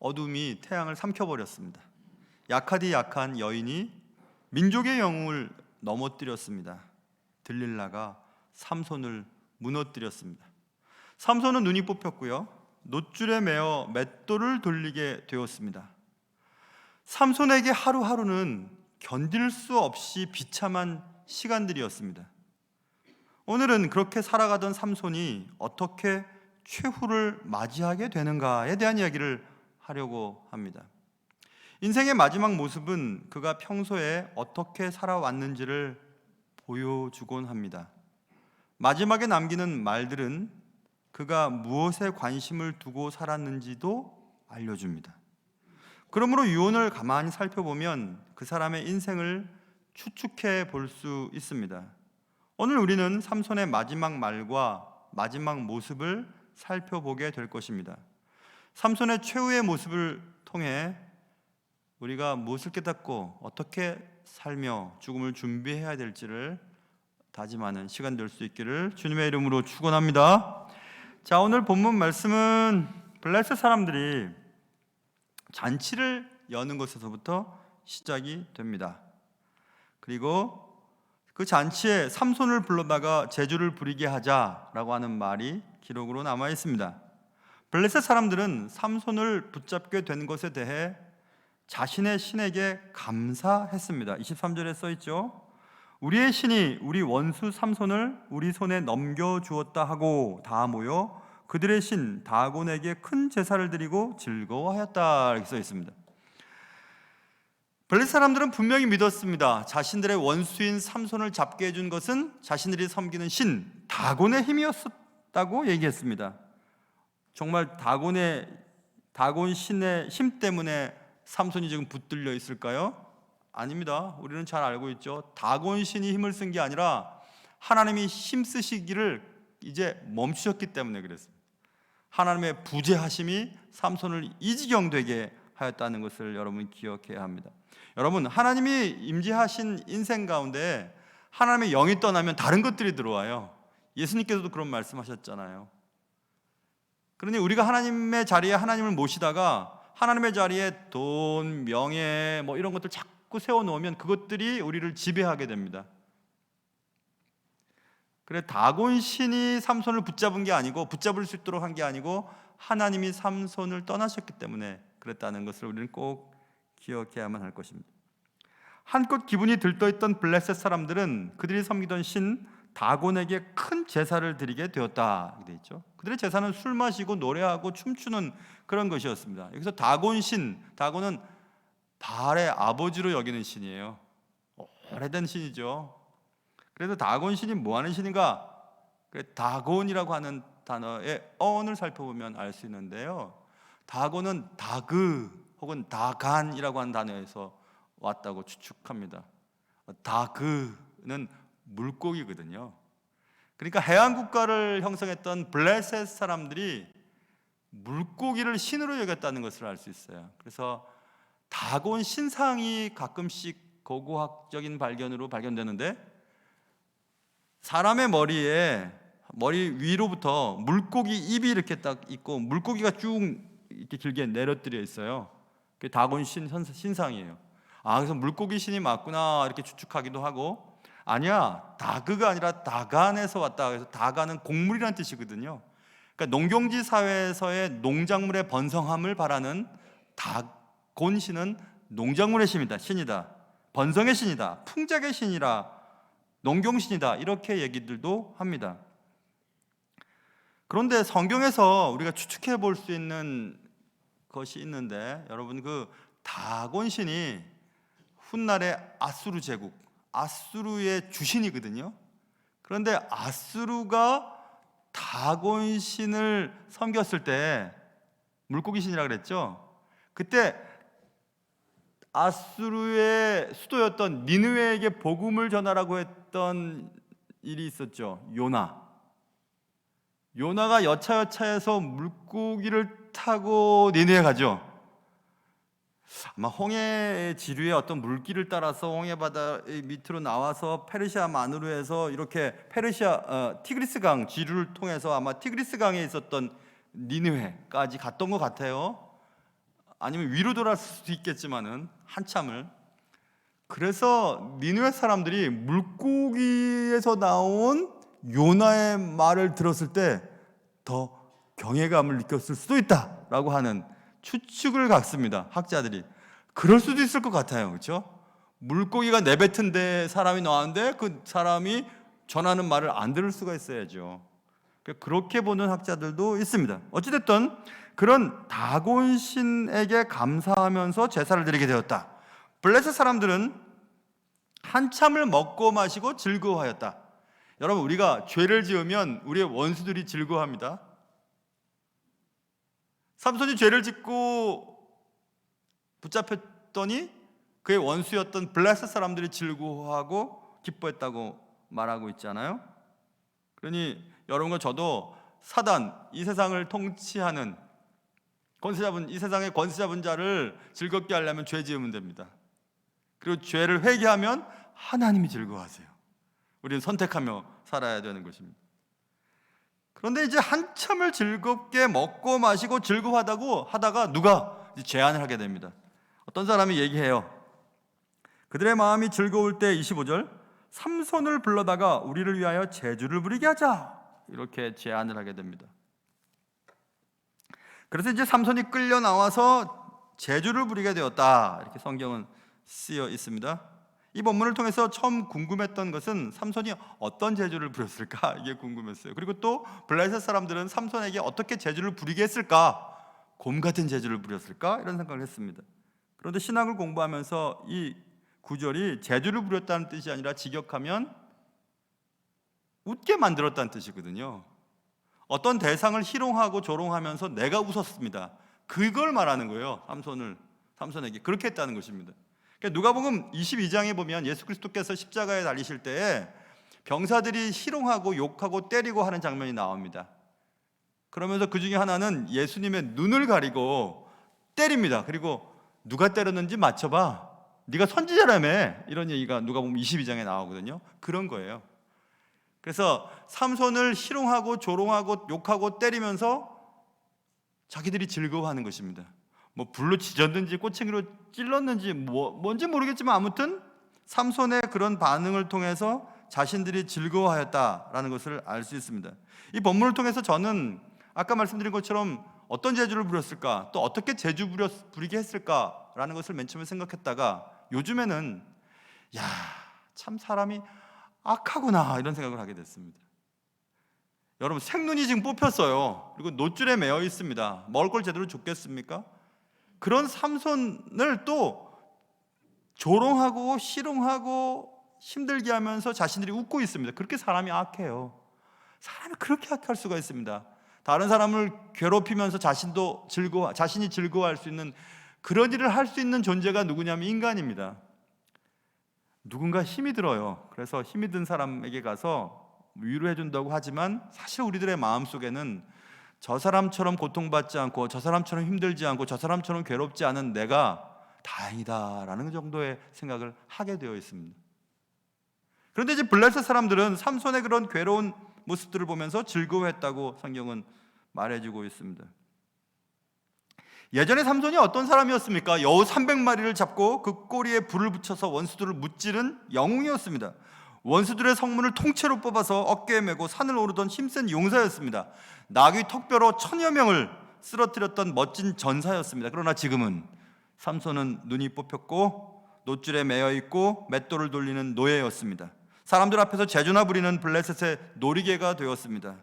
어둠이 태양을 삼켜버렸습니다. 약하디 약한 여인이 민족의 영웅을 넘어뜨렸습니다. 들릴라가 삼손을 무너뜨렸습니다. 삼손은 눈이 뽑혔고요, 놋줄에 매어 맷돌을 돌리게 되었습니다. 삼손에게 하루하루는 견딜 수 없이 비참한 시간들이었습니다. 오늘은 그렇게 살아가던 삼손이 어떻게 최후를 맞이하게 되는가에 대한 이야기를 하려고 합니다. 인생의 마지막 모습은 그가 평소에 어떻게 살아왔는지를 보여주곤 합니다. 마지막에 남기는 말들은 그가 무엇에 관심을 두고 살았는지도 알려줍니다. 그러므로 유언을 가만히 살펴보면 그 사람의 인생을 추측해 볼 수 있습니다. 오늘 우리는 삼손의 마지막 말과 마지막 모습을 살펴보게 될 것입니다. 삼손의 최후의 모습을 통해 우리가 무엇을 깨닫고 어떻게 살며 죽음을 준비해야 될지를 다짐하는 시간 될 수 있기를 주님의 이름으로 축원합니다. 자, 오늘 본문 말씀은 블레셋 사람들이 잔치를 여는 것에서부터 시작이 됩니다. 그리고 그 잔치에 삼손을 불러다가 제주를 부리게 하자라고 하는 말이 기록으로 남아 있습니다. 블레셋 사람들은 삼손을 붙잡게 된 것에 대해 자신의 신에게 감사했습니다. 23절에 써 있죠. 우리의 신이 우리 원수 삼손을 우리 손에 넘겨주었다 하고 다 모여 그들의 신 다곤에게 큰 제사를 드리고 즐거워하였다, 이렇게 써 있습니다. 블레셋 사람들은 분명히 믿었습니다. 자신들의 원수인 삼손을 잡게 해준 것은 자신들이 섬기는 신 다곤의 힘이었다고 얘기했습니다. 정말 다곤 신의 힘 때문에 삼손이 지금 붙들려 있을까요? 아닙니다. 우리는 잘 알고 있죠. 다곤 신이 힘을 쓴 게 아니라 하나님이 힘쓰시기를 이제 멈추셨기 때문에 그랬습니다. 하나님의 부재하심이 삼손을 이 지경 되게 하였다는 것을 여러분 기억해야 합니다. 여러분, 하나님이 임재하신 인생 가운데 하나님의 영이 떠나면 다른 것들이 들어와요. 예수님께서도 그런 말씀하셨잖아요. 그러니 우리가 하나님의 자리에 하나님을 모시다가 하나님의 자리에 돈, 명예 뭐 이런 것들 자꾸 세워놓으면 그것들이 우리를 지배하게 됩니다. 그래, 다곤 신이 삼손을 붙잡은 게 아니고 붙잡을 수 있도록 한 게 아니고 하나님이 삼손을 떠나셨기 때문에 그랬다는 것을 우리는 꼭 기억해야만 할 것입니다. 한껏 기분이 들떠있던 블레셋 사람들은 그들이 섬기던 신 다곤에게 큰 제사를 드리게 되었다, 이렇게 돼 있죠. 그들의 제사는 술 마시고 노래하고 춤추는 그런 것이었습니다. 여기서 다곤 신, 다곤은 바알의 아버지로 여기는 신이에요. 오래된 신이죠. 그래서 다곤 신이 뭐 하는 신인가? 다곤이라고 하는 단어의 어원을 살펴보면 알 수 있는데요, 다곤은 다그 혹은 다간이라고 하는 단어에서 왔다고 추측합니다. 다그는 물고기거든요. 그러니까 해안 국가를 형성했던 블레셋 사람들이 물고기를 신으로 여겼다는 것을 알 수 있어요. 그래서 다곤 신상이 가끔씩 고고학적인 발견으로 발견되는데, 사람의 머리 위로부터 물고기 입이 이렇게 딱 있고 물고기가 쭉 이렇게 길게 내려뜨려 있어요. 그게 다곤 신상이에요. 그래서 물고기 신이 맞구나 이렇게 추측하기도 하고, 아니야, 다그가 아니라 다간에서 왔다. 그래서 다간은 곡물이라는 뜻이거든요. 그러니까 농경지 사회에서의 농작물의 번성함을 바라는 다곤 신은 농작물의 신이다, 번성의 신이다, 풍작의 신이라, 농경신이다, 이렇게 얘기들도 합니다. 그런데 성경에서 우리가 추측해 볼 수 있는 것이 있는데, 여러분, 그 다곤 신이 훗날의 아수르 제국, 아수르의 주신이거든요. 그런데 아수르가 다곤 신을 섬겼을 때, 물고기 신이라고 그랬죠. 그때 아수르의 수도였던 니느웨에게 복음을 전하라고 했던 일이 있었죠. 요나가 여차여차해서 물고기를 타고 니느웨 가죠. 아마 홍해 지류의 어떤 물길을 따라서 홍해 바다 밑으로 나와서 페르시아 만으로 해서 이렇게 티그리스 강 지류를 통해서 아마 티그리스 강에 있었던 니느웨까지 갔던 것 같아요. 아니면 위로 돌았을 수도 있겠지만은 한참을. 그래서 니느웨 사람들이 물고기에서 나온 요나의 말을 들었을 때 더 경외감을 느꼈을 수도 있다라고 하는 추측을 갖습니다. 학자들이. 그럴 수도 있을 것 같아요. 그렇죠? 물고기가 내뱉은 데 사람이 나왔는데 그 사람이 전하는 말을 안 들을 수가 있어야죠. 그렇게 보는 학자들도 있습니다. 어찌됐든 그런 다곤 신에게 감사하면서 제사를 드리게 되었다. 블레셋 사람들은 한참을 먹고 마시고 즐거워하였다. 여러분, 우리가 죄를 지으면 우리의 원수들이 즐거워합니다. 삼손이 죄를 짓고 붙잡혔더니 그의 원수였던 블레셋 사람들이 즐거워하고 기뻐했다고 말하고 있잖아요. 그러니 여러분과 저도 사단, 이 세상을 통치하는 이 세상의 권세 잡은 자를 즐겁게 하려면 죄 지으면 됩니다. 그리고 죄를 회개하면 하나님이 즐거워하세요. 우리는 선택하며 살아야 되는 것입니다. 그런데 이제 한참을 즐겁게 먹고 마시고 즐거워하다고 하다가 누가 제안을 하게 됩니다. 어떤 사람이 얘기해요. 그들의 마음이 즐거울 때 25절 삼손을 불러다가 우리를 위하여 제주를 부리게 하자, 이렇게 제안을 하게 됩니다. 그래서 이제 삼손이 끌려 나와서 제주를 부리게 되었다, 이렇게 성경은 쓰여 있습니다. 이 본문을 통해서 처음 궁금했던 것은 삼손이 어떤 제주를 부렸을까, 이게 궁금했어요. 그리고 또 블레셋 사람들은 삼손에게 어떻게 제주를 부리게 했을까, 곰 같은 제주를 부렸을까, 이런 생각을 했습니다. 그런데 신학을 공부하면서 이 구절이 제주를 부렸다는 뜻이 아니라 직역하면 웃게 만들었다는 뜻이거든요. 어떤 대상을 희롱하고 조롱하면서 내가 웃었습니다. 그걸 말하는 거예요. 삼손에게 그렇게 했다는 것입니다. 누가복음 22장에 보면 예수 그리스도께서 십자가에 달리실 때에 병사들이 희롱하고 욕하고 때리고 하는 장면이 나옵니다. 그러면서 그 중에 하나는 예수님의 눈을 가리고 때립니다. 그리고 누가 때렸는지 맞춰봐, 네가 선지자라며, 이런 얘기가 누가복음 22장에 나오거든요. 그런 거예요. 그래서 삼손을 희롱하고 조롱하고 욕하고 때리면서 자기들이 즐거워하는 것입니다. 뭐 불로 지졌는지 꼬챙이로 찔렀는지 뭔지 모르겠지만 아무튼 삼손의 그런 반응을 통해서 자신들이 즐거워하였다라는 것을 알 수 있습니다. 이 본문을 통해서 저는 아까 말씀드린 것처럼 어떤 제주를 부렸을까, 또 어떻게 제주 부리게 했을까라는 것을 맨 처음에 생각했다가 요즘에는 참 사람이 악하구나, 이런 생각을 하게 됐습니다. 여러분, 생눈이 지금 뽑혔어요. 그리고 노줄에 매여 있습니다. 먹을 걸 제대로 줬겠습니까? 그런 삼손을 또 조롱하고 희롱하고 힘들게 하면서 자신들이 웃고 있습니다. 그렇게 사람이 악해요. 사람이 그렇게 악할 수가 있습니다. 다른 사람을 괴롭히면서 자신이 즐거워할 수 있는 그런 일을 할 수 있는 존재가 누구냐면 인간입니다. 누군가 힘이 들어요. 그래서 힘이 든 사람에게 가서 위로해 준다고 하지만 사실 우리들의 마음속에는 저 사람처럼 고통받지 않고 저 사람처럼 힘들지 않고 저 사람처럼 괴롭지 않은 내가 다행이다라는 정도의 생각을 하게 되어 있습니다. 그런데 이제 블레셋 사람들은 삼손의 그런 괴로운 모습들을 보면서 즐거워했다고 성경은 말해주고 있습니다. 예전에 삼손이 어떤 사람이었습니까? 여우 300마리를 잡고 그 꼬리에 불을 붙여서 원수들을 무찌른 영웅이었습니다. 원수들의 성문을 통째로 뽑아서 어깨에 메고 산을 오르던 힘센 용사였습니다. 나귀 턱뼈로 1000여 명을 쓰러뜨렸던 멋진 전사였습니다. 그러나 지금은 삼손은 눈이 뽑혔고 노줄에 매여 있고 맷돌을 돌리는 노예였습니다. 사람들 앞에서 제주나 부리는 블레셋의 놀이개가 되었습니다.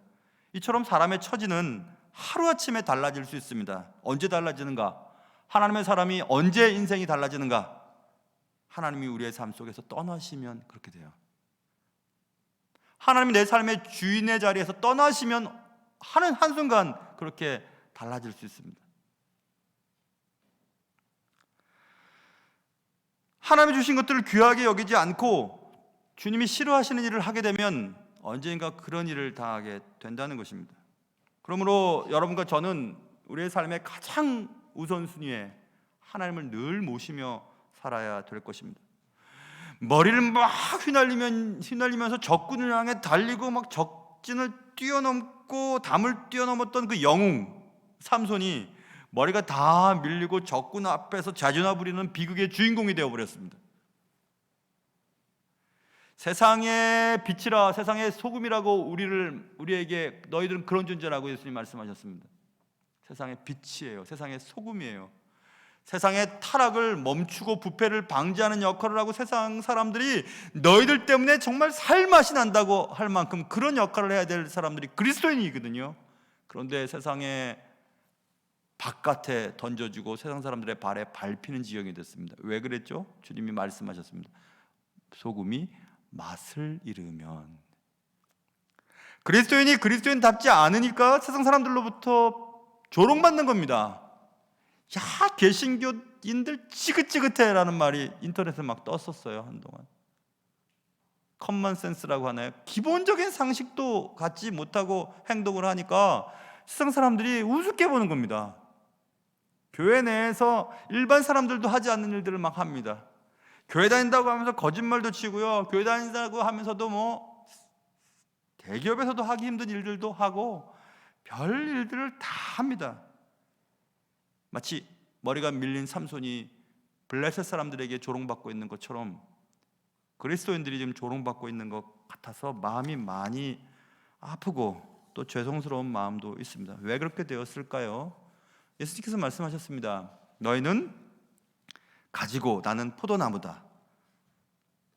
이처럼 사람의 처지는 하루아침에 달라질 수 있습니다. 언제 달라지는가? 하나님의 사람이 언제 인생이 달라지는가? 하나님이 우리의 삶 속에서 떠나시면 그렇게 돼요. 하나님이 내 삶의 주인의 자리에서 떠나시면 하는 한순간 그렇게 달라질 수 있습니다. 하나님이 주신 것들을 귀하게 여기지 않고 주님이 싫어하시는 일을 하게 되면 언젠가 그런 일을 당하게 된다는 것입니다. 그러므로 여러분과 저는 우리의 삶의 가장 우선순위에 하나님을 늘 모시며 살아야 될 것입니다. 머리를 막 휘날리면서 적군을 향해 달리고 막 적진을 뛰어넘고 담을 뛰어넘었던 그 영웅 삼손이 머리가 다 밀리고 적군 앞에서 자주나 부리는 비극의 주인공이 되어버렸습니다. 세상의 빛이라, 세상의 소금이라고 우리에게 너희들은 그런 존재라고 예수님 말씀하셨습니다. 세상의 빛이에요. 세상의 소금이에요. 세상의 타락을 멈추고 부패를 방지하는 역할을 하고 세상 사람들이 너희들 때문에 정말 살맛이 난다고 할 만큼 그런 역할을 해야 될 사람들이 그리스도인이거든요. 그런데 세상의 바깥에 던져주고 세상 사람들의 발에 밟히는 지경이 됐습니다. 왜 그랬죠? 주님이 말씀하셨습니다. 소금이 맛을 잃으면. 그리스도인이 그리스도인답지 않으니까 세상 사람들로부터 조롱받는 겁니다. 야, 개신교인들 지긋지긋해라는 말이 인터넷에 막 떴었어요, 한동안. 커먼센스라고 하나요? 기본적인 상식도 갖지 못하고 행동을 하니까 세상 사람들이 우습게 보는 겁니다. 교회 내에서 일반 사람들도 하지 않는 일들을 막 합니다. 교회 다닌다고 하면서 거짓말도 치고요, 교회 다닌다고 하면서도 대기업에서도 하기 힘든 일들도 하고 별 일들을 다 합니다. 마치 머리가 밀린 삼손이 블레셋 사람들에게 조롱받고 있는 것처럼 그리스도인들이 지금 조롱받고 있는 것 같아서 마음이 많이 아프고 또 죄송스러운 마음도 있습니다. 왜 그렇게 되었을까요? 예수님께서 말씀하셨습니다. 너희는 가지고 나는 포도나무다.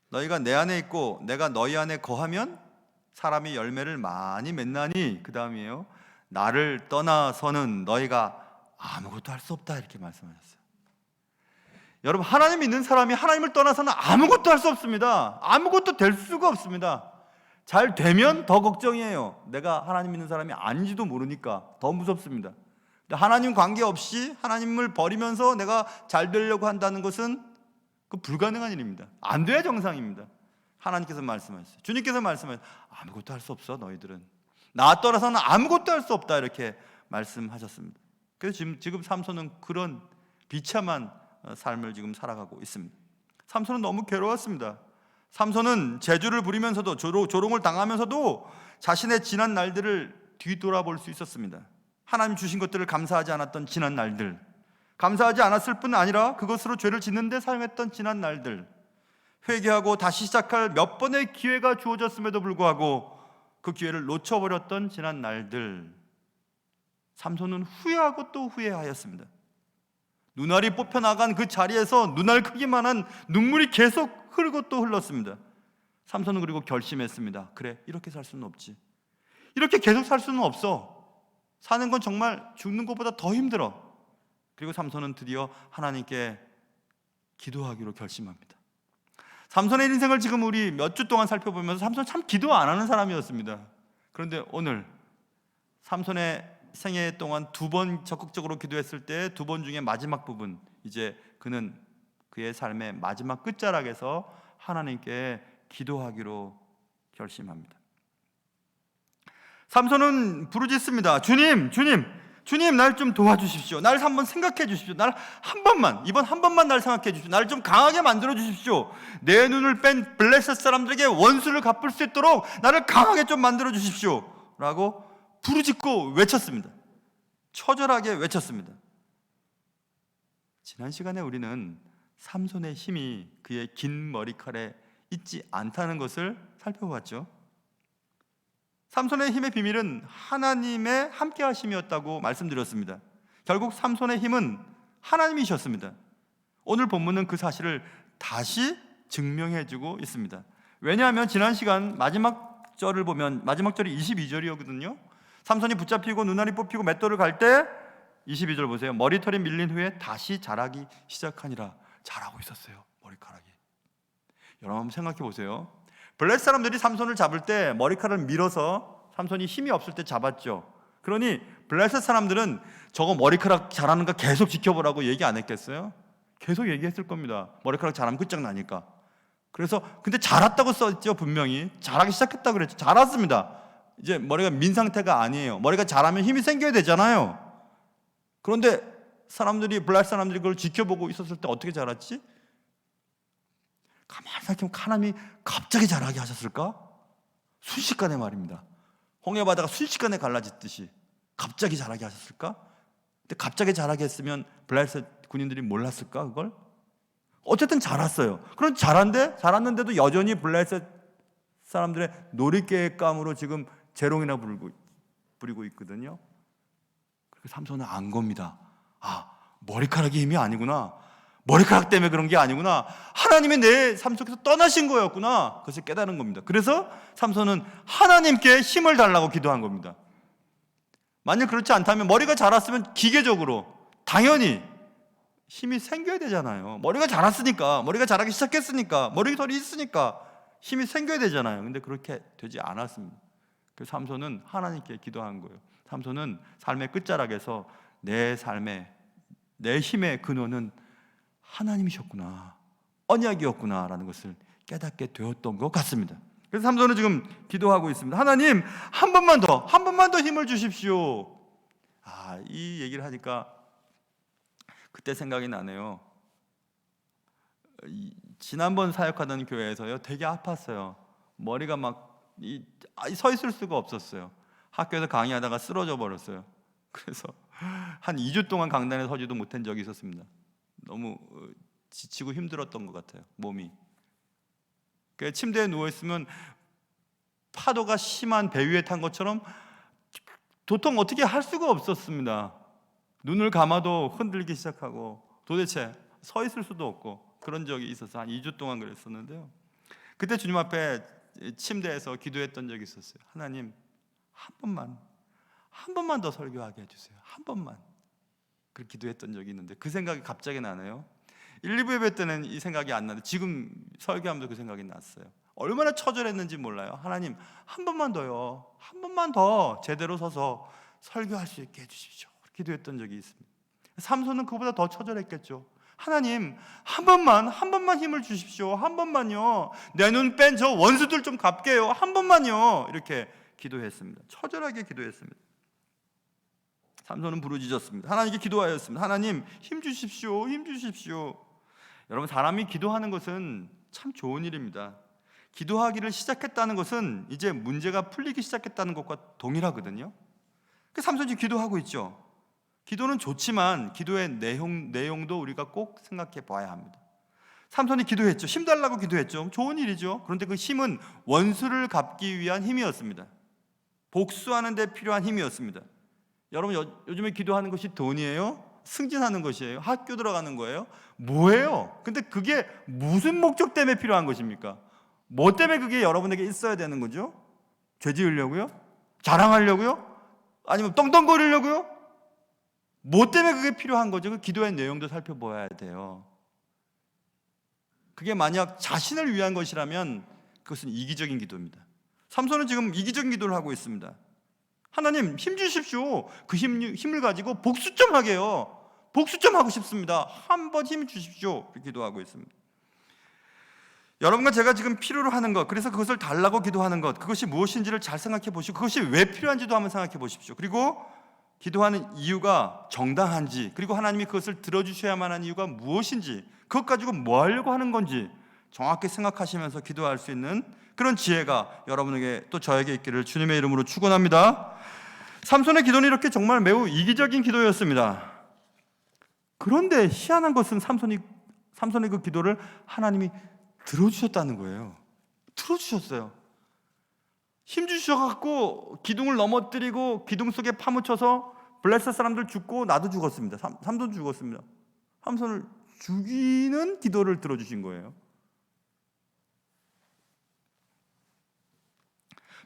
너희가 내 안에 있고 내가 너희 안에 거하면 사람이 열매를 많이 맺나니, 그 다음이에요, 나를 떠나서는 너희가 아무것도 할 수 없다, 이렇게 말씀하셨어요. 여러분, 하나님 믿는 사람이 하나님을 떠나서는 아무것도 할 수 없습니다. 아무것도 될 수가 없습니다. 잘 되면 더 걱정이에요. 내가 하나님 믿는 사람이 아닌지도 모르니까 더 무섭습니다. 하나님 관계없이 하나님을 버리면서 내가 잘 되려고 한다는 것은 그 불가능한 일입니다. 안 돼야 정상입니다. 하나님께서 말씀하셨어요. 주님께서 말씀하셨어요. 아무것도 할 수 없어, 너희들은. 나 떠나서는 아무것도 할 수 없다, 이렇게 말씀하셨습니다. 그래서 지금 삼손은 그런 비참한 삶을 지금 살아가고 있습니다. 삼손은 너무 괴로웠습니다. 삼손은 재주를 부리면서도 조롱을 당하면서도 자신의 지난 날들을 뒤돌아볼 수 있었습니다. 하나님 주신 것들을 감사하지 않았던 지난 날들, 감사하지 않았을 뿐 아니라 그것으로 죄를 짓는 데 사용했던 지난 날들, 회개하고 다시 시작할 몇 번의 기회가 주어졌음에도 불구하고 그 기회를 놓쳐버렸던 지난 날들, 삼손은 후회하고 또 후회하였습니다. 눈알이 뽑혀나간 그 자리에서 눈알 크기만한 눈물이 계속 흐르고 또 흘렀습니다. 삼손은 그리고 결심했습니다. 그래, 이렇게 살 수는 없지. 이렇게 계속 살 수는 없어. 사는 건 정말 죽는 것보다 더 힘들어. 그리고 삼손은 드디어 하나님께 기도하기로 결심합니다. 삼손의 인생을 지금 우리 몇 주 동안 살펴보면서 삼손은 참 기도 안 하는 사람이었습니다. 그런데 오늘 삼손의 생애 동안 2번 적극적으로 기도했을 때 2번 중에 마지막 부분, 이제 그는 그의 삶의 마지막 끝자락에서 하나님께 기도하기로 결심합니다. 삼손은 부르짖습니다. 주님, 날 좀 도와주십시오. 날 한번 생각해 주십시오. 이번 한 번만 날 생각해 주십시오. 나를 좀 강하게 만들어 주십시오. 내 눈을 뺀 블레셋 사람들에게 원수를 갚을 수 있도록 나를 강하게 좀 만들어 주십시오, 라고 부르짖고 외쳤습니다. 처절하게 외쳤습니다. 지난 시간에 우리는 삼손의 힘이 그의 긴 머리칼에 있지 않다는 것을 살펴봤죠. 삼손의 힘의 비밀은 하나님의 함께 하심이었다고 말씀드렸습니다. 결국 삼손의 힘은 하나님이셨습니다. 오늘 본문은 그 사실을 다시 증명해주고 있습니다. 왜냐하면 지난 시간 마지막 절을 보면 마지막 절이 22절이거든요. 삼손이 붙잡히고 눈알이 뽑히고 맷돌을 갈 때 22절 보세요. 머리털이 밀린 후에 다시 자라기 시작하니라. 자라고 있었어요, 머리카락이. 여러분 한번 생각해 보세요. 블레셋 사람들이 삼손을 잡을 때 머리카락을 밀어서 삼손이 힘이 없을 때 잡았죠. 그러니 블레셋 사람들은 저거 머리카락 자라는 거 계속 지켜보라고 얘기 안 했겠어요? 계속 얘기했을 겁니다. 머리카락 자라면 끝장나니까. 그래서 근데 자랐다고 썼죠. 분명히 자라기 시작했다고 그랬죠. 자랐습니다. 이제 머리가 민 상태가 아니에요. 머리가 자라면 힘이 생겨야 되잖아요. 그런데 블레셋 사람들이 그걸 지켜보고 있었을 때 어떻게 자랐지? 가만히 생각해보면 하나님이 갑자기 자라게 하셨을까? 순식간에 말입니다. 홍해 바다가 순식간에 갈라졌듯이 갑자기 자라게 하셨을까? 근데 갑자기 자라게 했으면 블레셋 군인들이 몰랐을까 그걸? 어쨌든 자랐어요. 그럼 자랐는데도 여전히 블레셋 사람들의 놀잇개감으로 지금 재롱이나 부리고 있거든요. 그래서 삼손은 안 겁니다. 아, 머리카락이 힘이 아니구나. 머리카락 때문에 그런 게 아니구나. 하나님이 내 삶 속에서 떠나신 거였구나. 그것을 깨달은 겁니다. 그래서 삼손은 하나님께 힘을 달라고 기도한 겁니다. 만약 그렇지 않다면 머리가 자랐으면 기계적으로 당연히 힘이 생겨야 되잖아요. 머리가 자랐으니까, 머리가 자라기 시작했으니까, 머리털이 있으니까 힘이 생겨야 되잖아요. 근데 그렇게 되지 않았습니다. 그래서 삼손은 하나님께 기도한 거예요. 삼손은 삶의 끝자락에서 내 힘의 근원은 하나님이셨구나, 언약이었구나 라는 것을 깨닫게 되었던 것 같습니다. 그래서 삼손은 지금 기도하고 있습니다. 하나님, 한 번만 더 힘을 주십시오. 이 얘기를 하니까 그때 생각이 나네요. 지난번 사역하던 교회에서요, 되게 아팠어요. 머리가 막 서 있을 수가 없었어요. 학교에서 강의하다가 쓰러져 버렸어요. 그래서 한 2주 동안 강단에 서지도 못한 적이 있었습니다. 너무 지치고 힘들었던 것 같아요, 몸이. 침대에 누워있으면 파도가 심한 배 위에 탄 것처럼 도통 어떻게 할 수가 없었습니다. 눈을 감아도 흔들기 시작하고 도대체 서 있을 수도 없고 그런 적이 있어서 한 2주 동안 그랬었는데요. 그때 주님 앞에 침대에서 기도했던 적이 있었어요. 하나님, 한 번만 더 설교하게 해주세요. 한 번만. 그렇게 기도했던 적이 있는데 그 생각이 갑자기 나네요. 1, 2부 예배 때는 이 생각이 안 나는데 지금 설교하면서 그 생각이 났어요. 얼마나 처절했는지 몰라요. 하나님, 한 번만 더요. 한 번만 더 제대로 서서 설교할 수 있게 해주십시오. 기도했던 적이 있습니다. 삼손은 그보다 더 처절했겠죠. 하나님, 한 번만 힘을 주십시오. 한 번만요. 내 눈 뺀 저 원수들 좀 갚게요. 한 번만요. 이렇게 기도했습니다. 처절하게 기도했습니다. 삼손은 부르짖었습니다. 하나님께 기도하였습니다. 하나님, 힘 주십시오. 힘 주십시오. 여러분, 사람이 기도하는 것은 참 좋은 일입니다. 기도하기를 시작했다는 것은 이제 문제가 풀리기 시작했다는 것과 동일하거든요. 그 삼손이 기도하고 있죠. 기도는 좋지만 기도의 내용도 우리가 꼭 생각해 봐야 합니다. 삼손이 기도했죠. 힘 달라고 기도했죠. 좋은 일이죠. 그런데 그 힘은 원수를 갚기 위한 힘이었습니다. 복수하는 데 필요한 힘이었습니다. 여러분, 요즘에 기도하는 것이 돈이에요? 승진하는 것이에요? 학교 들어가는 거예요? 뭐예요? 근데 그게 무슨 목적 때문에 필요한 것입니까? 뭐 때문에 그게 여러분에게 있어야 되는 거죠? 죄 지으려고요? 자랑하려고요? 아니면 떵떵거리려고요? 뭐 때문에 그게 필요한 거죠? 그 기도의 내용도 살펴봐야 돼요. 그게 만약 자신을 위한 것이라면 그것은 이기적인 기도입니다. 삼손은 지금 이기적인 기도를 하고 있습니다. 하나님, 힘 주십시오. 그 힘을 가지고 복수 좀 하게요. 복수 좀 하고 싶습니다. 한번 힘 주십시오. 이렇게 기도하고 있습니다. 여러분과 제가 지금 필요로 하는 것, 그래서 그것을 달라고 기도하는 것, 그것이 무엇인지를 잘 생각해 보시고 그것이 왜 필요한지도 한번 생각해 보십시오. 그리고 기도하는 이유가 정당한지, 그리고 하나님이 그것을 들어주셔야만 하는 이유가 무엇인지, 그것 가지고 뭐 하려고 하는 건지 정확히 생각하시면서 기도할 수 있는 그런 지혜가 여러분에게 또 저에게 있기를 주님의 이름으로 축원합니다. 삼손의 기도는 이렇게 정말 매우 이기적인 기도였습니다. 그런데 희한한 것은 삼손의 그 기도를 하나님이 들어주셨다는 거예요. 들어주셨어요. 힘 주셔갖고 기둥을 넘어뜨리고 기둥 속에 파묻혀서 블레셋 사람들 죽고 나도 죽었습니다. 삼손 죽었습니다. 삼손을 죽이는 기도를 들어주신 거예요.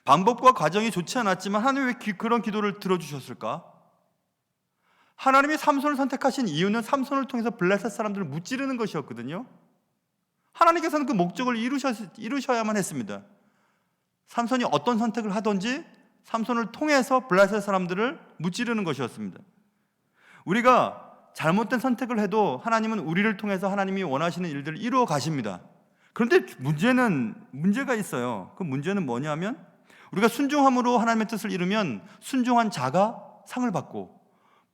방법과 과정이 좋지 않았지만 하나님이 왜 그런 기도를 들어주셨을까? 하나님이 삼손을 선택하신 이유는 삼손을 통해서 블레셋 사람들을 무찌르는 것이었거든요. 하나님께서는 그 목적을 이루셔야만 했습니다. 삼손이 어떤 선택을 하든지 삼손을 통해서 블레셋 사람들을 무찌르는 것이었습니다. 우리가 잘못된 선택을 해도 하나님은 우리를 통해서 하나님이 원하시는 일들을 이루어 가십니다. 그런데 문제가 있어요. 그 문제는 뭐냐면 우리가 순종함으로 하나님의 뜻을 이루면 순종한 자가 상을 받고,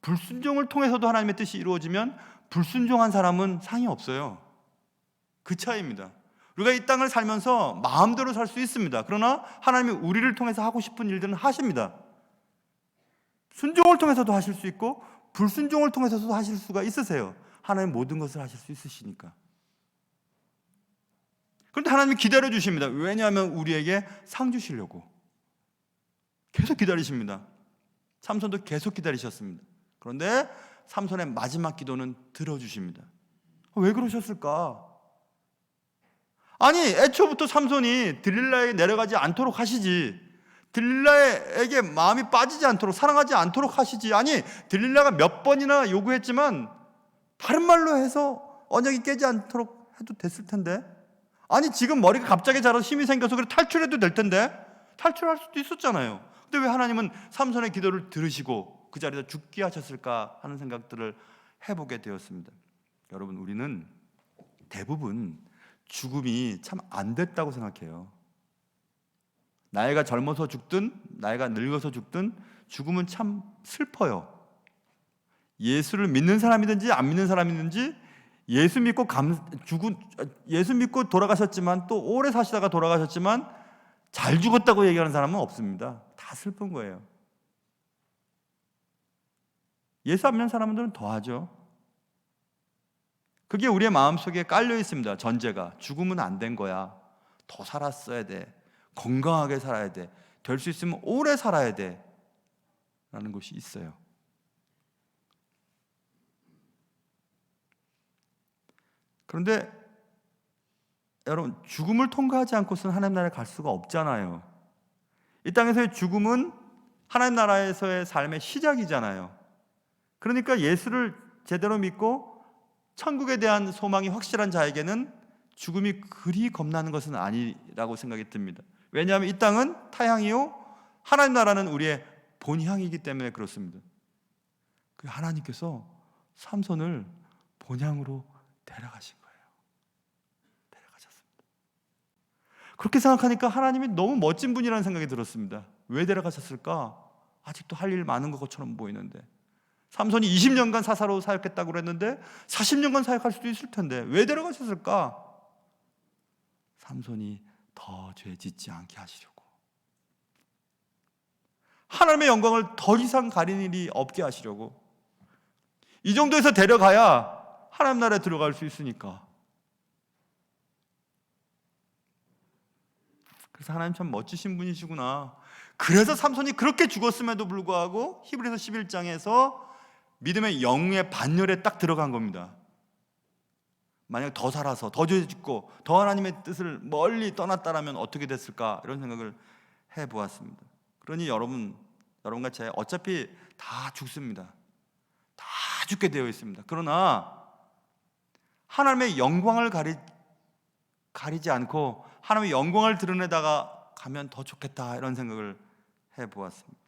불순종을 통해서도 하나님의 뜻이 이루어지면 불순종한 사람은 상이 없어요. 그 차이입니다. 우리가 이 땅을 살면서 마음대로 살 수 있습니다. 그러나 하나님이 우리를 통해서 하고 싶은 일들은 하십니다. 순종을 통해서도 하실 수 있고 불순종을 통해서도 하실 수가 있으세요. 하나님 모든 것을 하실 수 있으시니까. 그런데 하나님이 기다려 주십니다. 왜냐하면 우리에게 상 주시려고 계속 기다리십니다. 삼손도 계속 기다리셨습니다. 그런데 삼손의 마지막 기도는 들어주십니다. 왜 그러셨을까? 아니, 애초부터 삼손이 들릴라에 내려가지 않도록 하시지, 들릴라에게 마음이 빠지지 않도록, 사랑하지 않도록 하시지. 아니, 들릴라가 몇 번이나 요구했지만 다른 말로 해서 언약이 깨지 않도록 해도 됐을 텐데. 아니, 지금 머리가 갑자기 자라서 힘이 생겨서 그래 탈출해도 될 텐데. 탈출할 수도 있었잖아요. 근데 왜 하나님은 삼손의 기도를 들으시고 그 자리에서 죽게 하셨을까 하는 생각들을 해보게 되었습니다. 여러분, 우리는 대부분 죽음이 참 안 됐다고 생각해요. 나이가 젊어서 죽든 나이가 늙어서 죽든 죽음은 참 슬퍼요. 예수를 믿는 사람이든지 안 믿는 사람이든지 예수 믿고 돌아가셨지만 또 오래 사시다가 돌아가셨지만 잘 죽었다고 얘기하는 사람은 없습니다. 다 슬픈 거예요. 예수 안 믿는 사람들은 더하죠. 그게 우리의 마음속에 깔려 있습니다. 전제가 죽으면 안 된 거야. 더 살았어야 돼. 건강하게 살아야 돼. 될 수 있으면 오래 살아야 돼. 라는 것이 있어요. 그런데 여러분, 죽음을 통과하지 않고서는 하나님 나라에 갈 수가 없잖아요. 이 땅에서의 죽음은 하나님 나라에서의 삶의 시작이잖아요. 그러니까 예수를 제대로 믿고 천국에 대한 소망이 확실한 자에게는 죽음이 그리 겁나는 것은 아니라고 생각이 듭니다. 왜냐하면 이 땅은 타향이요, 하나님 나라는 우리의 본향이기 때문에 그렇습니다. 그 하나님께서 삼손을 본향으로 데려가신 거예요. 데려가셨습니다. 그렇게 생각하니까 하나님이 너무 멋진 분이라는 생각이 들었습니다. 왜 데려가셨을까? 아직도 할 일 많은 것처럼 보이는데. 삼손이 20년간 사사로 사역했다고 그랬는데 40년간 사역할 수도 있을 텐데 왜 데려가셨을까? 삼손이 더 죄 짓지 않게 하시려고, 하나님의 영광을 더 이상 가린 일이 없게 하시려고. 이 정도에서 데려가야 하나님 나라에 들어갈 수 있으니까. 그래서 하나님 참 멋지신 분이시구나. 그래서 삼손이 그렇게 죽었음에도 불구하고 히브리서 11장에서 믿음의 영의 반열에 딱 들어간 겁니다. 만약 더 살아서 더 죄 짓고 더 하나님의 뜻을 멀리 떠났다라면 어떻게 됐을까, 이런 생각을 해보았습니다. 그러니 여러분과 제 어차피 다 죽습니다. 다 죽게 되어 있습니다. 그러나 하나님의 영광을 가리지 않고 하나님의 영광을 드러내다가 가면 더 좋겠다, 이런 생각을 해보았습니다.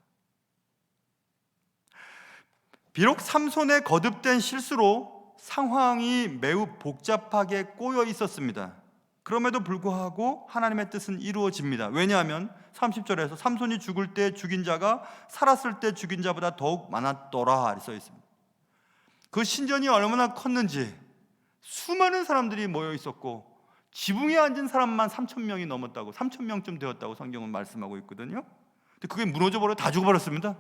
비록 삼손의 거듭된 실수로 상황이 매우 복잡하게 꼬여 있었습니다. 그럼에도 불구하고 하나님의 뜻은 이루어집니다. 왜냐하면 30절에서 삼손이 죽을 때 죽인 자가 살았을 때 죽인 자보다 더욱 많았더라 써 있습니다. 그 신전이 얼마나 컸는지 수많은 사람들이 모여 있었고 지붕에 앉은 사람만 3,000명이 넘었다고, 3,000명쯤 되었다고 성경은 말씀하고 있거든요. 근데 그게 무너져버려 다 죽어버렸습니다.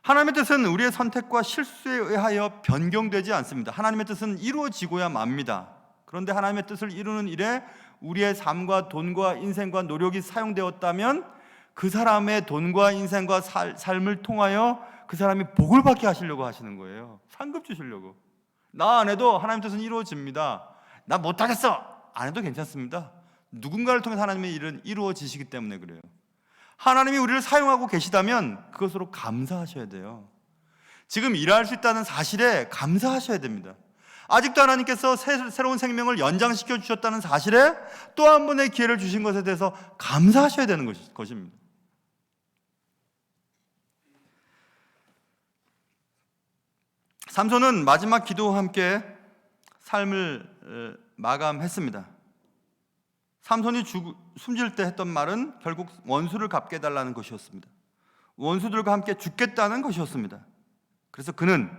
하나님의 뜻은 우리의 선택과 실수에 의하여 변경되지 않습니다. 하나님의 뜻은 이루어지고야 맙니다. 그런데 하나님의 뜻을 이루는 일에 우리의 삶과 돈과 인생과 노력이 사용되었다면 그 사람의 돈과 인생과 삶을 통하여 그 사람이 복을 받게 하시려고 하시는 거예요. 상급 주시려고. 나 안 해도 하나님의 뜻은 이루어집니다. 나 못하겠어, 안 해도 괜찮습니다. 누군가를 통해서 하나님의 일은 이루어지시기 때문에 그래요. 하나님이 우리를 사용하고 계시다면 그것으로 감사하셔야 돼요. 지금 일할 수 있다는 사실에 감사하셔야 됩니다. 아직도 하나님께서 새로운 생명을 연장시켜 주셨다는 사실에 또 한 번의 기회를 주신 것에 대해서 감사하셔야 되는 것입니다. 삼손은 마지막 기도와 함께 삶을 마감했습니다. 삼손이 숨질 때 했던 말은 결국 원수를 갚게 해달라는 것이었습니다. 원수들과 함께 죽겠다는 것이었습니다. 그래서 그는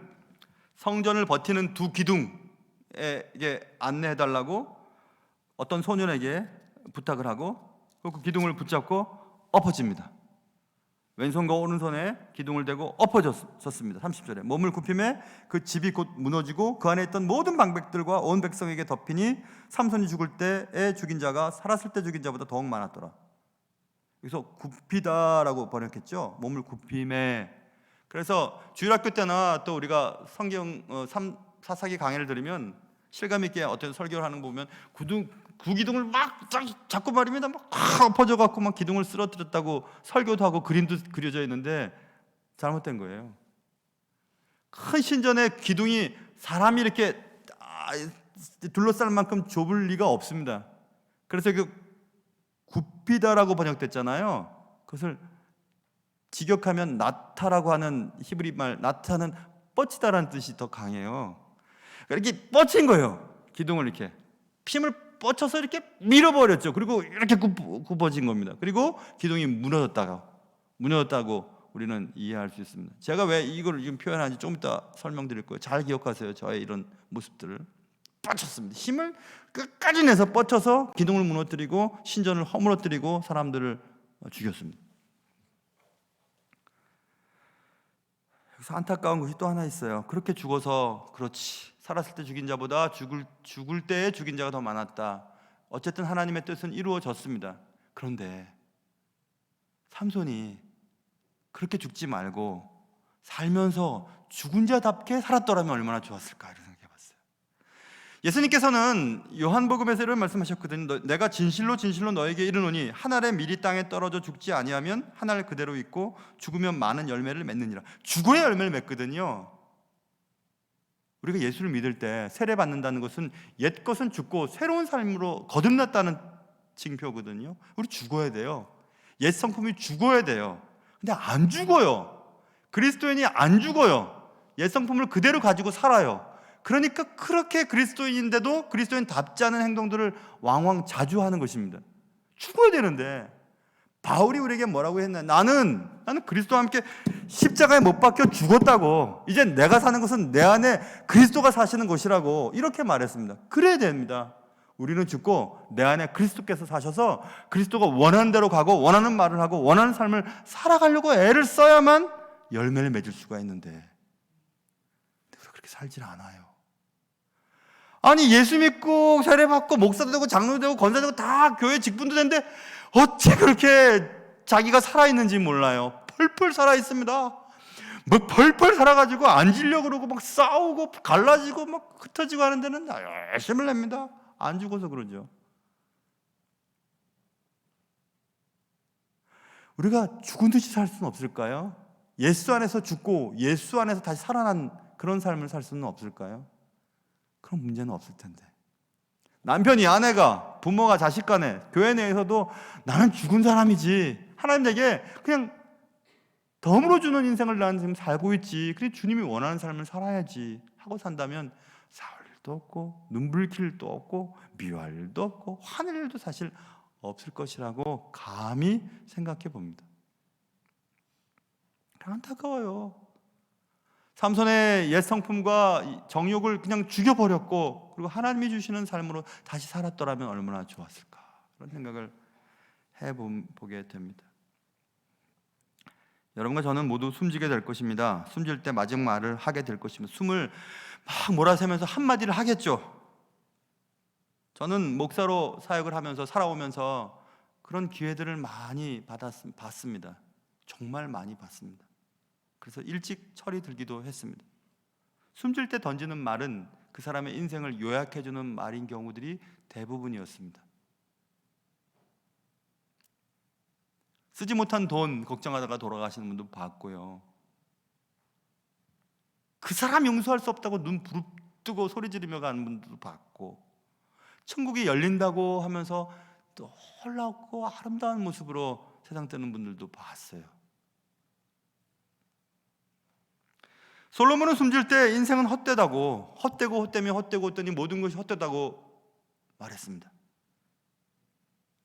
성전을 버티는 두 기둥에게 안내해달라고 어떤 소년에게 부탁을 하고 그 기둥을 붙잡고 엎어집니다. 왼손과 오른손에 기둥을 대고 엎어졌습니다. 30절에 몸을 굽힘에 그 집이 곧 무너지고 그 안에 있던 모든 방백들과 온 백성에게 덮이니 삼손이 죽을 때에 죽인 자가 살았을 때 죽인 자보다 더욱 많았더라. 여기서 굽히다라고 번역했죠. 몸을 굽힘에. 그래서 주일학교 때나 또 우리가 성경 사사기 강의를 들으면 실감 있게 어떤 설교를 하는 거 보면 구기둥을 막 잡고 말입니다. 막 엎어져 갖고 막 기둥을 쓰러뜨렸다고 설교도 하고 그림도 그려져 있는데 잘못된 거예요. 큰 신전에 기둥이 사람이 이렇게 둘러쌀 만큼 좁을 리가 없습니다. 그래서 그 굽히다라고 번역됐잖아요. 그것을 직역하면 나타라고 하는 히브리 말 나타는 뻗치다라는 뜻이 더 강해요. 이렇게 뻗친 거예요. 기둥을 이렇게 힘을 뻗쳐서 이렇게 밀어버렸죠. 그리고 이렇게 굽어진 겁니다. 그리고 기둥이 무너졌다고 우리는 이해할 수 있습니다. 제가 왜 이걸 지금 표현하는지 좀 이따 설명드릴 거예요. 잘 기억하세요. 저의 이런 모습들을. 뻗쳤습니다. 힘을 끝까지 내서 뻗쳐서 기둥을 무너뜨리고 신전을 허물어뜨리고 사람들을 죽였습니다. 여기서 안타까운 것이 또 하나 있어요. 그렇게 죽어서 그렇지 살았을 때 죽인 자보다 죽을 때에 죽인 자가 더 많았다. 어쨌든 하나님의 뜻은 이루어졌습니다. 그런데 삼손이 그렇게 죽지 말고 살면서 죽은 자답게 살았더라면 얼마나 좋았을까 이런 생각해봤어요. 예수님께서는 요한복음에서 이런 말씀하셨거든요. 내가 진실로 진실로 너에게 이르노니 한 알에 미리 땅에 떨어져 죽지 아니하면 한 알 그대로 있고 죽으면 많은 열매를 맺느니라. 죽어야 열매를 맺거든요. 우리가 예수를 믿을 때 세례 받는다는 것은 옛 것은 죽고 새로운 삶으로 거듭났다는 징표거든요. 우리 죽어야 돼요. 옛 성품이 죽어야 돼요. 근데 안 죽어요. 그리스도인이 안 죽어요. 옛 성품을 그대로 가지고 살아요. 그러니까 그렇게 그리스도인인데도 그리스도인답지 않은 행동들을 왕왕 자주 하는 것입니다. 죽어야 되는데 바울이 우리에게 뭐라고 했나? 나는 그리스도와 함께 십자가에 못 박혀 죽었다고. 이제 내가 사는 것은 내 안에 그리스도가 사시는 것이라고 이렇게 말했습니다. 그래야 됩니다. 우리는 죽고 내 안에 그리스도께서 사셔서 그리스도가 원하는 대로 가고 원하는 말을 하고 원하는 삶을 살아가려고 애를 써야만 열매를 맺을 수가 있는데 그렇게 살질 않아요. 아니 예수 믿고 세례 받고 목사도 되고 장로도 되고 권사도 되고 다 교회 직분도 되는데 어찌 그렇게 자기가 살아있는지 몰라요. 펄펄 살아있습니다. 뭐 펄펄 살아가지고 앉으려고 그러고 막 싸우고 갈라지고 막 흩어지고 하는 데는 열심을 냅니다. 안 죽어서 그러죠. 우리가 죽은 듯이 살 수는 없을까요? 예수 안에서 죽고 예수 안에서 다시 살아난 그런 삶을 살 수는 없을까요? 그런 문제는 없을 텐데. 남편이 아내가 부모가 자식 간에 교회 내에서도 나는 죽은 사람이지 하나님에게 그냥 덤으로 주는 인생을 나는 지금 살고 있지 그래 주님이 원하는 삶을 살아야지 하고 산다면 싸울 일도 없고 눈불킬 일도 없고 미워할 일도 없고 화낼 일도 사실 없을 것이라고 감히 생각해 봅니다. 안타까워요. 삼손의 옛 성품과 정욕을 그냥 죽여버렸고 그리고 하나님이 주시는 삶으로 다시 살았더라면 얼마나 좋았을까 그런 생각을 해보게 됩니다. 여러분과 저는 모두 숨지게 될 것입니다. 숨질 때 마지막 말을 하게 될 것입니다. 숨을 막 몰아세면서 한마디를 하겠죠. 저는 목사로 사역을 하면서 살아오면서 그런 기회들을 많이 봤습니다. 정말 많이 봤습니다. 그래서 일찍 철이 들기도 했습니다. 숨질 때 던지는 말은 그 사람의 인생을 요약해주는 말인 경우들이 대부분이었습니다. 쓰지 못한 돈 걱정하다가 돌아가시는 분도 봤고요. 그 사람 용서할 수 없다고 눈 부릅뜨고 소리 지르며 가는 분들도 봤고 천국이 열린다고 하면서 또 놀랍고 아름다운 모습으로 세상 뜨는 분들도 봤어요. 솔로몬은 숨질 때 인생은 헛되다고 헛되며 헛되고 헛되니 모든 것이 헛되다고 말했습니다.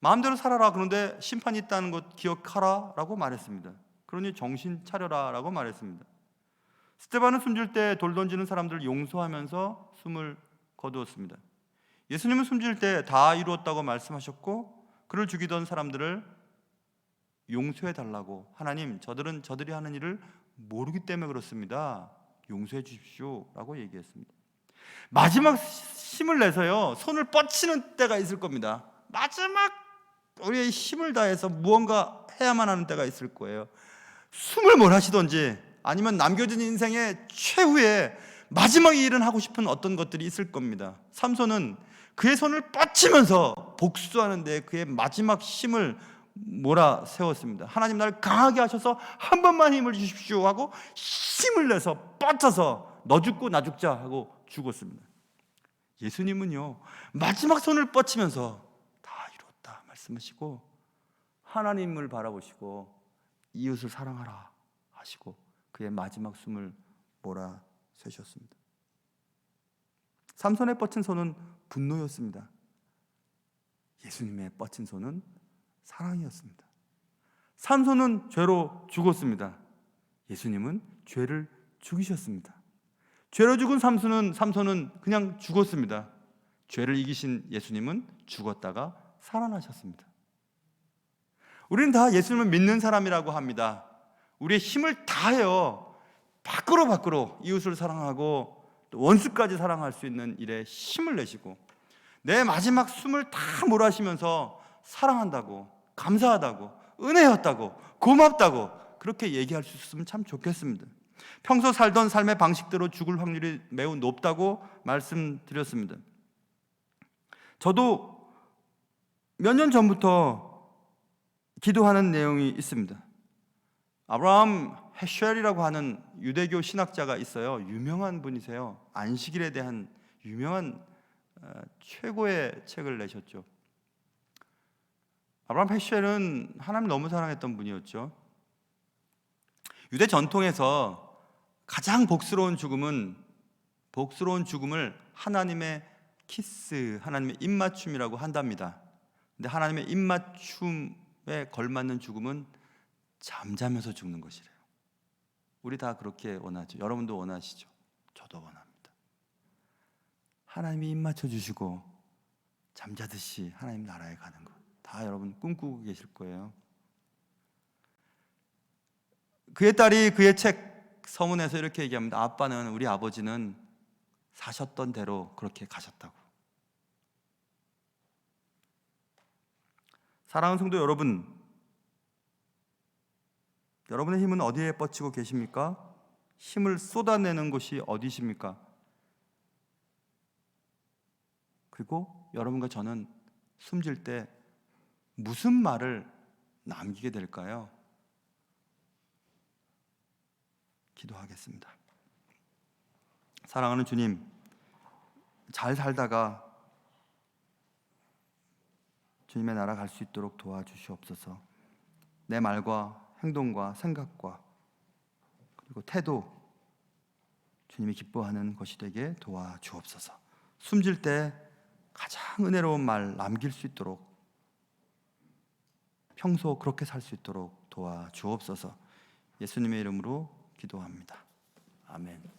마음대로 살아라 그런데 심판이 있다는 것 기억하라 라고 말했습니다. 그러니 정신 차려라 라고 말했습니다. 스데반은 숨질 때 돌 던지는 사람들을 용서하면서 숨을 거두었습니다. 예수님은 숨질 때 다 이루었다고 말씀하셨고 그를 죽이던 사람들을 용서해 달라고. 하나님, 저들이 하는 일을 모르기 때문에 그렇습니다. 용서해 주십시오라고 얘기했습니다. 마지막 힘을 내서요, 손을 뻗치는 때가 있을 겁니다. 마지막 우리의 힘을 다해서 무언가 해야만 하는 때가 있을 거예요. 숨을 몰아쉬든지 아니면 남겨진 인생의 최후의 마지막 일은 하고 싶은 어떤 것들이 있을 겁니다. 삼손은 그의 손을 뻗치면서 복수하는 데 그의 마지막 힘을 몰아 세웠습니다. 하나님 나를 강하게 하셔서 한 번만 힘을 주십시오 하고 힘을 내서 뻗쳐서 너 죽고 나 죽자 하고 죽었습니다. 예수님은요, 마지막 손을 뻗치면서 다 이뤘다 말씀하시고 하나님을 바라보시고 이웃을 사랑하라 하시고 그의 마지막 숨을 몰아 세셨습니다. 삼손의 뻗친 손은 분노였습니다. 예수님의 뻗친 손은 사랑이었습니다. 삼손은 죄로 죽었습니다. 예수님은 죄를 죽이셨습니다. 죄로 죽은 삼손은 그냥 죽었습니다. 죄를 이기신 예수님은 죽었다가 살아나셨습니다. 우리는 다 예수님을 믿는 사람이라고 합니다. 우리의 힘을 다해요. 밖으로 이웃을 사랑하고 또 원수까지 사랑할 수 있는 일에 힘을 내시고 내 마지막 숨을 다 몰아쉬면서 사랑한다고, 감사하다고, 은혜였다고, 고맙다고 그렇게 얘기할 수 있으면 참 좋겠습니다. 평소 살던 삶의 방식대로 죽을 확률이 매우 높다고 말씀드렸습니다. 저도 몇 년 전부터 기도하는 내용이 있습니다. 아브라함 헤쉘이라고 하는 유대교 신학자가 있어요. 유명한 분이세요. 안식일에 대한 유명한 최고의 책을 내셨죠. 아브라함 헤쉘은 하나님 너무 사랑했던 분이었죠. 유대 전통에서 가장 복스러운 죽음을 하나님의 키스, 하나님의 입맞춤이라고 한답니다. 근데 하나님의 입맞춤에 걸맞는 죽음은 잠자면서 죽는 것이래요. 우리 다 그렇게 원하죠. 여러분도 원하시죠? 저도 원합니다. 하나님이 입맞춰 주시고 잠자듯이 하나님 나라에 가는 것, 다 여러분 꿈꾸고 계실 거예요. 그의 딸이 그의 책 서문에서 이렇게 얘기합니다. 우리 아버지는 사셨던 대로 그렇게 가셨다고. 사랑하는 성도 여러분, 여러분의 힘은 어디에 뻗치고 계십니까? 힘을 쏟아내는 곳이 어디십니까? 그리고 여러분과 저는 숨질 때 무슨 말을 남기게 될까요? 기도하겠습니다. 사랑하는 주님, 잘 살다가 주님의 나라 갈 수 있도록 도와주시옵소서. 내 말과 행동과 생각과 그리고 태도 주님이 기뻐하는 것이 되게 도와주옵소서. 숨질 때 가장 은혜로운 말 남길 수 있도록, 평소 그렇게 살 수 있도록 도와주옵소서. 예수님의 이름으로 기도합니다. 아멘.